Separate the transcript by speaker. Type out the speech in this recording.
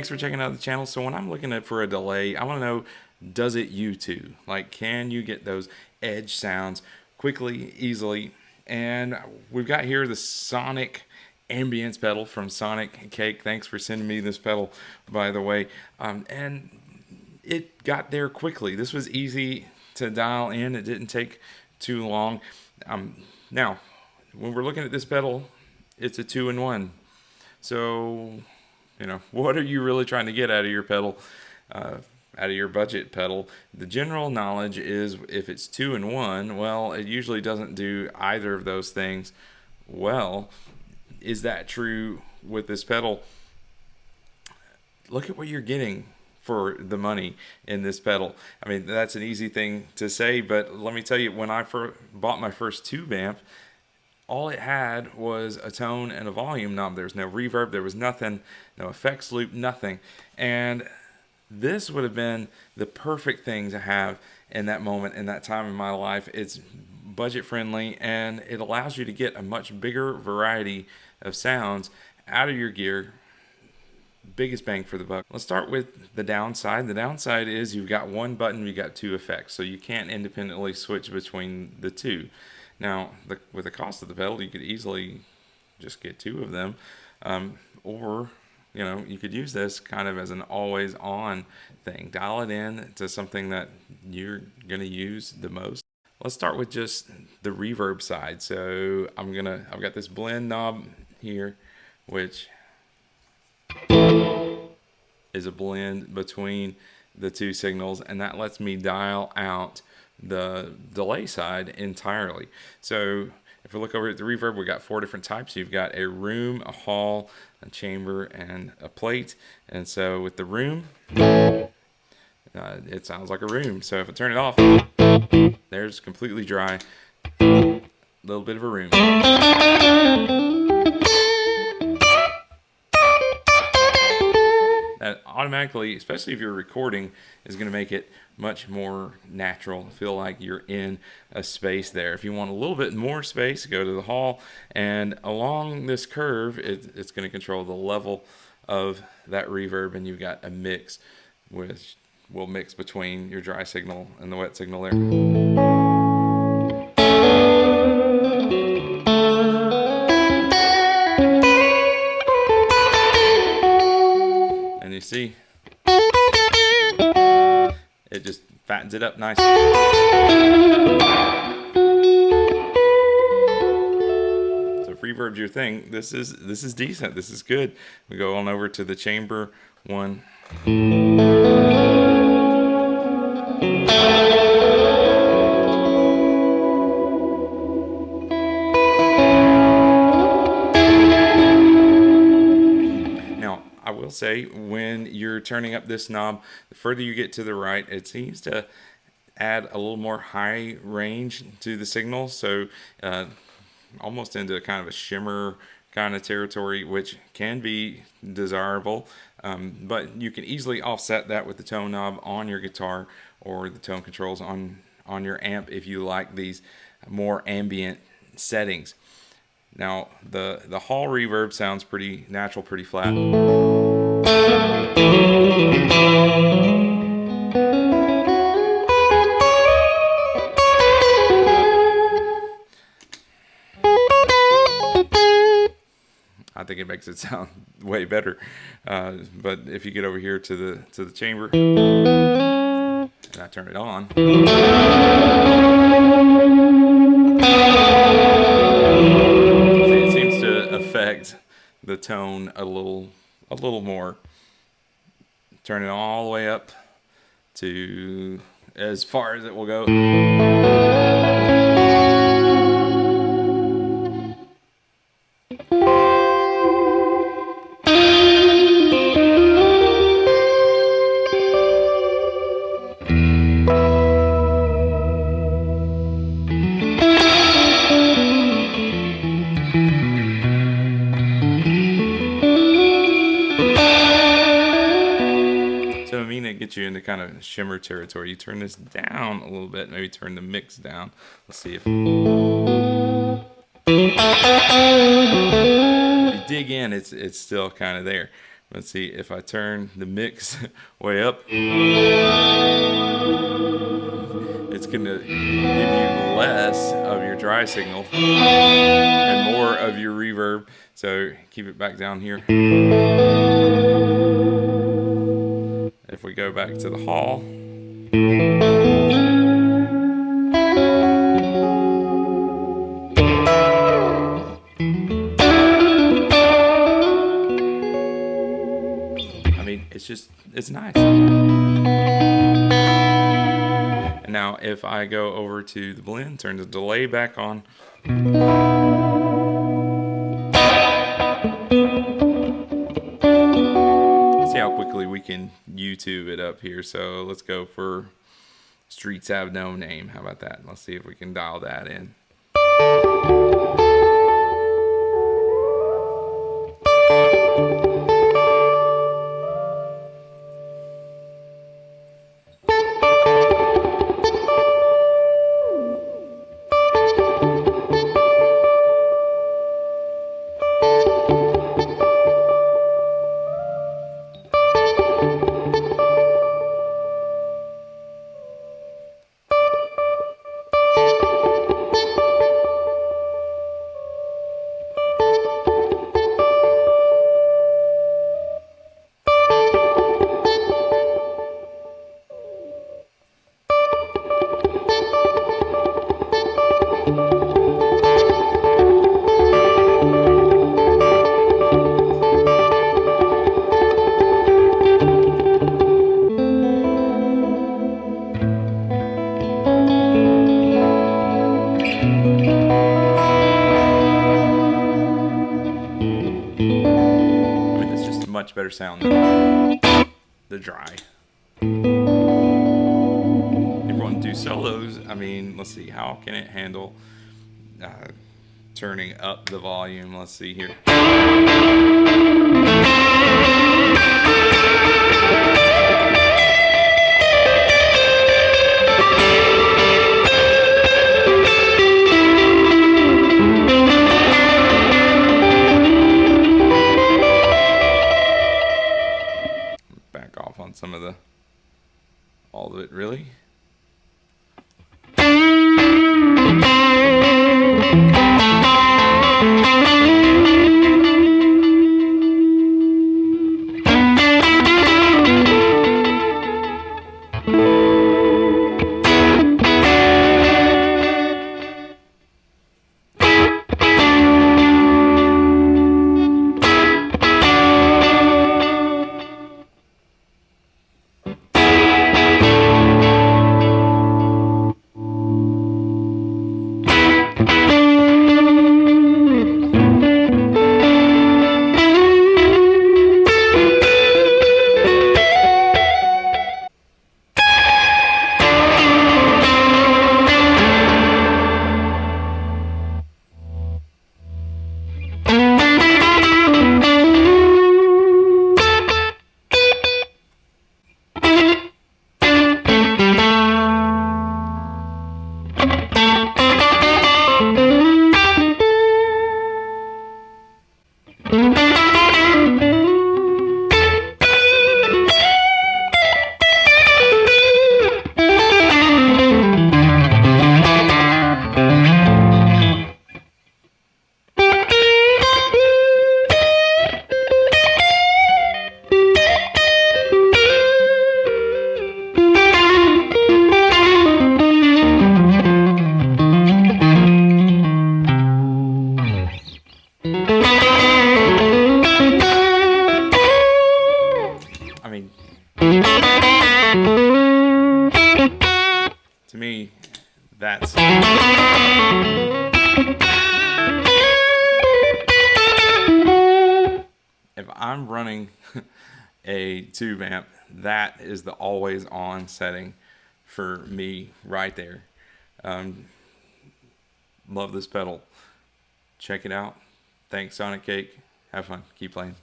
Speaker 1: thanks for checking out the channel. So when I'm looking at for a delay, I want to know, does it you too? Like, can you get those edge sounds quickly, easily? And we've got here the Sonic Ambience pedal from Sonicake. Thanks for sending me this pedal, by the way. And it got there quickly. This was easy to dial in. It didn't take too long. Now, when we're looking at this pedal, it's a 2-in-1. So, you know, what are you really trying to get out of your pedal, out of your budget pedal? The general knowledge is if it's 2-in-1, well, it usually doesn't do either of those things well. Is that true with this pedal? Look at what you're getting for the money in this pedal. I mean, that's an easy thing to say, but let me tell you, when I bought my first tube amp, all it had was a tone and a volume knob. There was no reverb, there was nothing, no effects loop, nothing. And this would have been the perfect thing to have in that moment, in that time in my life. It's budget friendly, and it allows you to get a much bigger variety of sounds out of your gear. Biggest bang for the buck. Let's start with the downside. The downside is you've got one button, you've got two effects, so you can't independently switch between the two. Now, with the cost of the pedal, you could easily just get two of them, or you know, you could use this kind of as an always-on thing. Dial it in to something that you're gonna use the most. Let's start with just the reverb side. So I've got this blend knob here, which is a blend between the two signals, and that lets me dial out the delay side entirely. So if we look over at the reverb, we got 4 different types. You've got a room, a hall, a chamber, and a plate. And so with the room, it sounds like a room. So if I turn it off, there's completely dry, little bit of a room. That automatically, especially if you're recording, is going to make it much more natural. Feel like you're in a space there. If you want a little bit more space, go to the hall, and along this curve, it's going to control the level of that reverb, and you've got a mix, which will mix between your dry signal and the wet signal there. And you see, it just fattens it up nicely. So if reverb's your thing, this is decent. This is good. We go on over to the chamber one. I will say, when you're turning up this knob, the further you get to the right, it seems to add a little more high range to the signal, so almost into kind of a shimmer kind of territory, which can be desirable, but you can easily offset that with the tone knob on your guitar or the tone controls on your amp if you like these more ambient settings. Now, the hall reverb sounds pretty natural, pretty flat. I think it makes it sound way better. But if you get over here to the chamber, and I turn it on, it seems to affect the tone a little more. Turn it all the way up to as far as it will go. Get you into kind of shimmer territory. You turn this down a little bit, maybe turn the mix down. Let's see if you dig in, it's still kind of there. Let's see if I turn the mix way up. It's going to give you less of your dry signal and more of your reverb. So keep it back down here. If we go back to the hall, I mean, it's nice. And now if I go over to the blend, turn the delay back on. See how quickly we can YouTube it up here. So let's go for Streets Have No Name. How about that? Let's see if we can dial that in. Much better sound than the dry. If you want to do solos, I mean, let's see, how can it handle turning up the volume? Let's see here. On some of all of it, really. To me, that's if I'm running a tube amp, that is the always on setting for me right there. Love this pedal. Check it out. Thanks, Sonicake. Have fun. Keep playing.